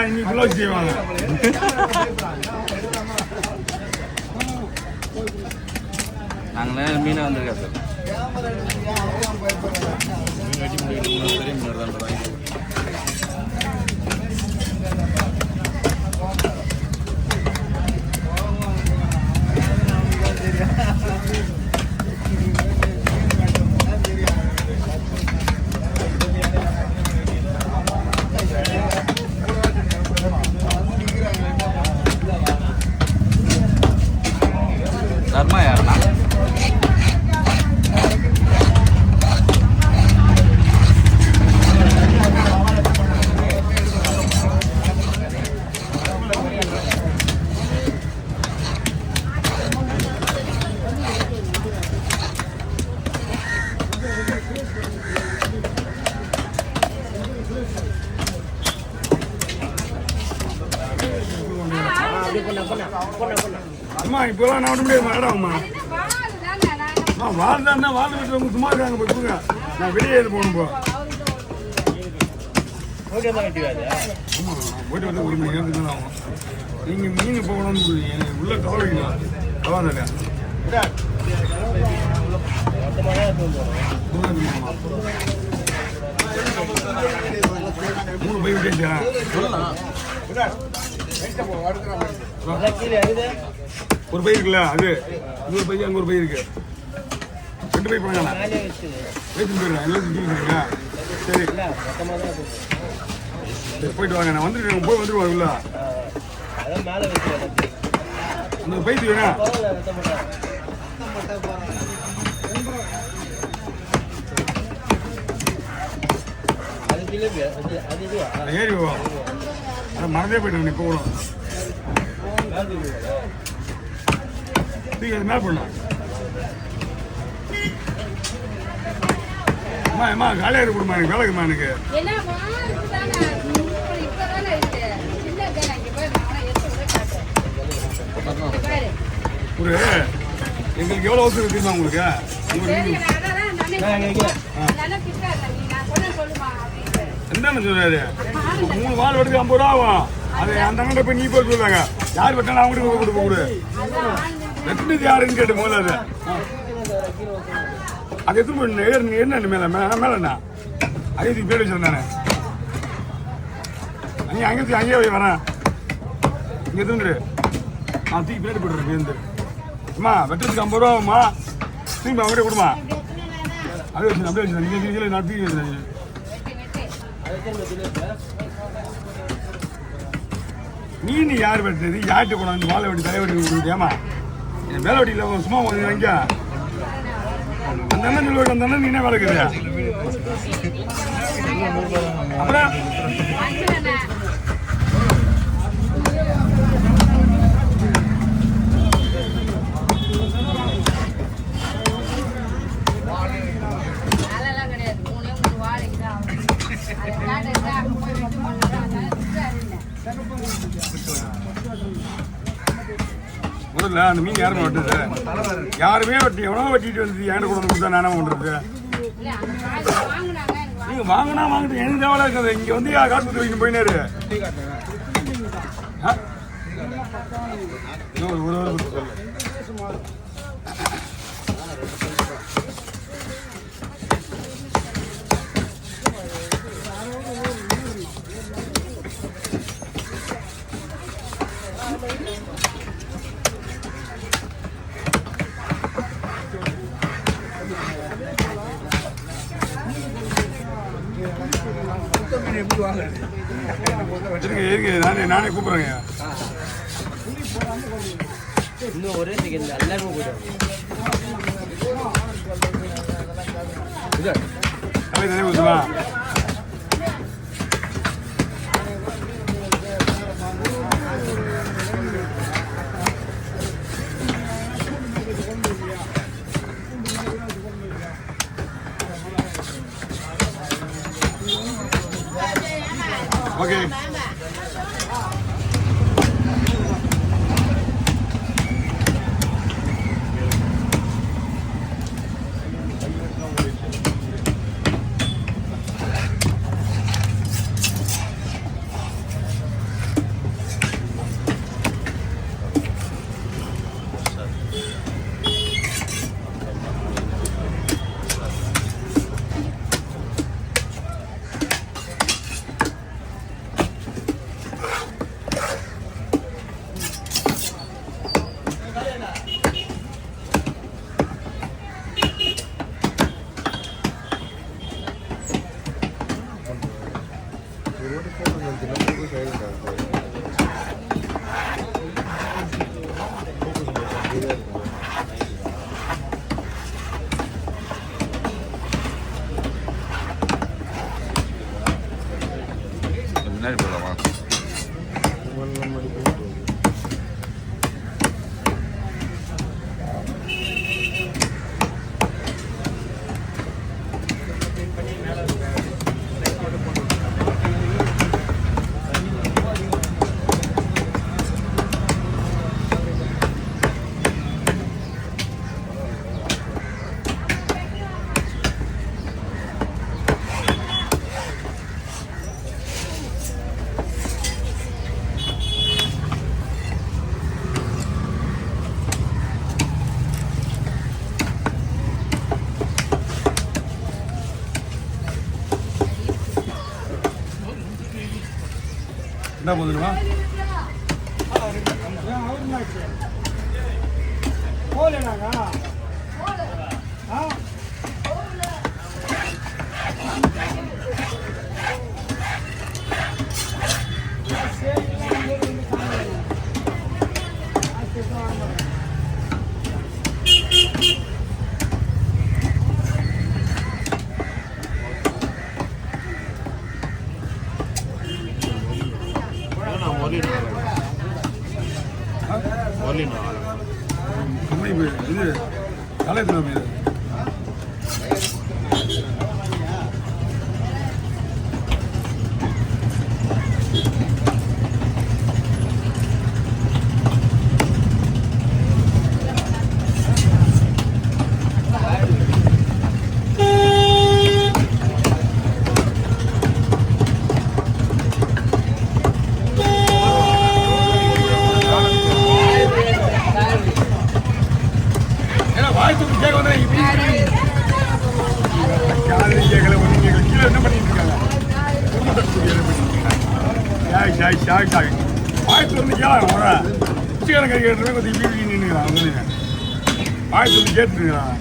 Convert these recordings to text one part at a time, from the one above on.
இன்னைக்கு செய்வாங்க. நாங்களே மீனை வந்திருக்கோம் சார். தர்மா யாருண்ணா? அம்மா இப்போலாம் நான் முடியாது மேடம்மா. வாழ்தாண்ணா வாழ் வீட்டுல சும்மா இருக்காங்க. போய் கொடுங்க, நான் வெளியே போகணும். போ போயிட்டு வந்து ஒரு மணி நேரத்துக்கு ஆகும். நீங்கள் மீன் போகணும்னு எனக்கு உள்ள கவலைங்களா? கவலை மூணு போய் விட்டேன். ஒரு பை இருக்குல்ல, அது இன்னொரு பை, அங்கே ஒரு பை இருக்கு. 2 பை போனாங்க. பேசிட்டு போயிடுறேன். எல்லாம் செஞ்சுருக்கீங்களா? சரி போயிட்டு வாங்க. நான் வந்துருக்கேன். போய் வந்துருவாங்கல்ல. அந்த பை வேணா ஏறி மறந்தே போயிட்டேன். இப்போ கூட அது மேலே போடலாம். அம்மா அம்மா காலியாக இருக்கு கொடுமா. எனக்கு வேலைக்குமா எனக்கு ஒரு எங்களுக்கு எவ்வளோ அவசரம் இருக்குமா உங்களுக்கு? என்னன்னு சொல்றாரு? 3 வால் வெட்டுக்கு 50 ரூபா ஆகும். அது அந்த அண்ணன் போய் நீ போய் சொல்லுவாங்க. யார் வெட்டாலும் அவங்களுக்கு கொடுக்க கொடு. வெட்டினது யாருன்னு கேட்டு முதல்ல அது எத்தனை போய் என்ன மேலே மேலே என்ன ஐயத்துக்கு பேர் வச்சிருந்தானே. நீ அங்கேயே போய் வரேன். இங்கே எதுன்னு நான் தூக்கி பிளேட் போட்டுருக்கேன். இருந்து அம்மா வெட்டுறதுக்கு 50 ரூபா ஆகும்மா. திரும்பி அவங்ககிட்ட கொடுமா. அப்படியே வச்சு அப்படியே வச்சு நீங்கள் நான் தூக்கி வச்சுருக்கேன். மீன் யார் வெட்டுறது? யார்கிட்ட போனாங்க? வாழை வெட்டி தலைவட்டி கொடுக்குறியாமா? என் வேலை வெட்டியில் சும்மா வாங்க. அந்த அண்ணன் சொல்லுவாங்க. அந்த அண்ணன் நீனே வேலை இருக்குறியா? அப்புறம் முதல்ல அந்த மீன் யாருமே வெட்டுது? யாருமே வெட்டி எவனோ வெட்டிட்டு வந்து என்கிட்ட கொண்டு வந்து கொடுத்தா நானே பண்ணுறது. நீங்கள் வாங்கினா வாங்கிட்டு எனக்கு தேவை இருக்காது. இங்கே வந்து காசு கொடுத்து வைக்கணும். போயினாரு நானே கூப்பிடுறேங்க. இன்னும் ஒரே செகண்ட் எல்லாருமே போயிடுவாங்க. ஓகே முன்னாடி போகலாமா? என்ன போதுமா கம்பெனி இது கலையத்தில் மீது ஆயிரத்தி வந்து கேளாங்க அவரை பிச்சைக்காரன் கை கேட்டுருவே கொஞ்சம் வீடு நின்றுக்கிறான் வந்து ஆயிரத்தி வந்து கேட்டுருக்கிறான்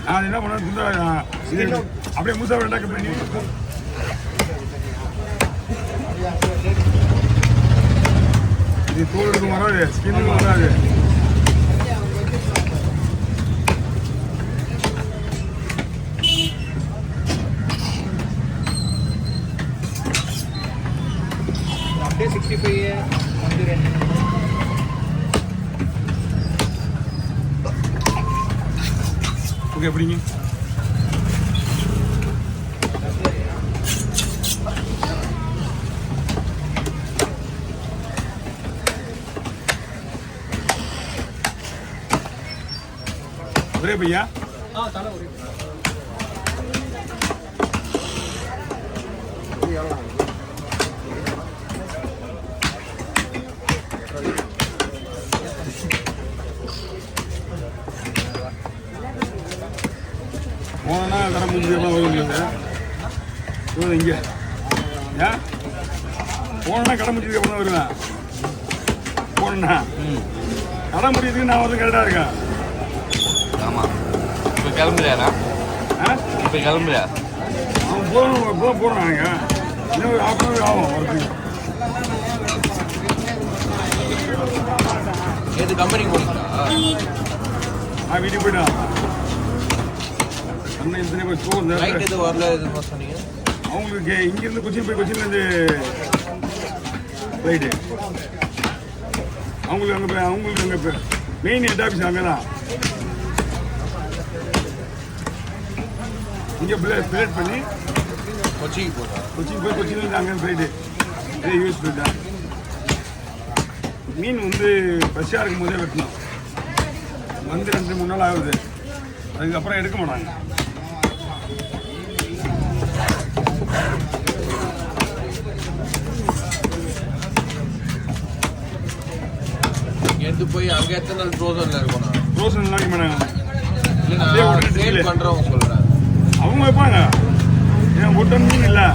நான் என்ன பண்ண அப்படியே முசா ரெண்டாக்க பண்ணி இது தோலுக்கு வராது ஸ்கின்னுக்கு வராது அப்படியே 65 ஓகே எப்படிங்க ஒரே பையா தலை ஒரே போனா கடை முடிஞ்சமாக வருங்க இங்கே ஏன் போனா கடை முடிஞ்சதுக்கு அப்புறம் தான் வருவேன் போனா கடை முடியறதுக்கு நான் வந்து கரெக்டாக இருக்கேன் ஆமாம். இப்போ கிளம்புறியாண்ணா? இப்போ கிளம்புறியா? அவன் போடுறாங்க இன்னும் ஒரு ½ hour ஆகும் வரதுக்கு. எது கம்பெனிக்கு போகிறீங்களா? நான் வீட்டுக்கு போயிட்டான் அண்ணன் இந்த போய் ஸ்டோர் ரைட் எதுவும் வரல எதுவும் சொன்னீங்க? அவங்களுக்கு இங்கேருந்து கொச்சின் போய் கொச்சின்லேருந்து ஃப்ளைட்டு அவங்களுக்கு அங்கே மெயின் ஹெட் ஆஃபீஸ் அங்கே தான் இங்கே பிளேட் பண்ணி கொச்சிக்கு போகிறா? கொச்சின் போய் கொச்சின்லேருந்து அங்கே ஃப்ளைட்டு இதே யூஸ் ஃப்ளைட்டா மீன் வந்து ஃப்ரெஷ்ஷாக இருக்கும் போதே வெட்டணும் வந்து 2-3 நாள் ஆகுது அதுக்கப்புறம் எடுக்க மாட்டாங்க இங்க எடுத்து போய் அங்க எத்தனை நாள் ஃப்ரோசன்ல இருக்கணும் ரோசன் எல்லாம் வைக்க மாட்டாங்க. இல்ல அப்படியே நான் உடனே சேல் டீலே. பண்றவங்க சொல்றேன் அவங்க வைப்பாங்க. ஏன் ஒட்டன் மீன் இல்லை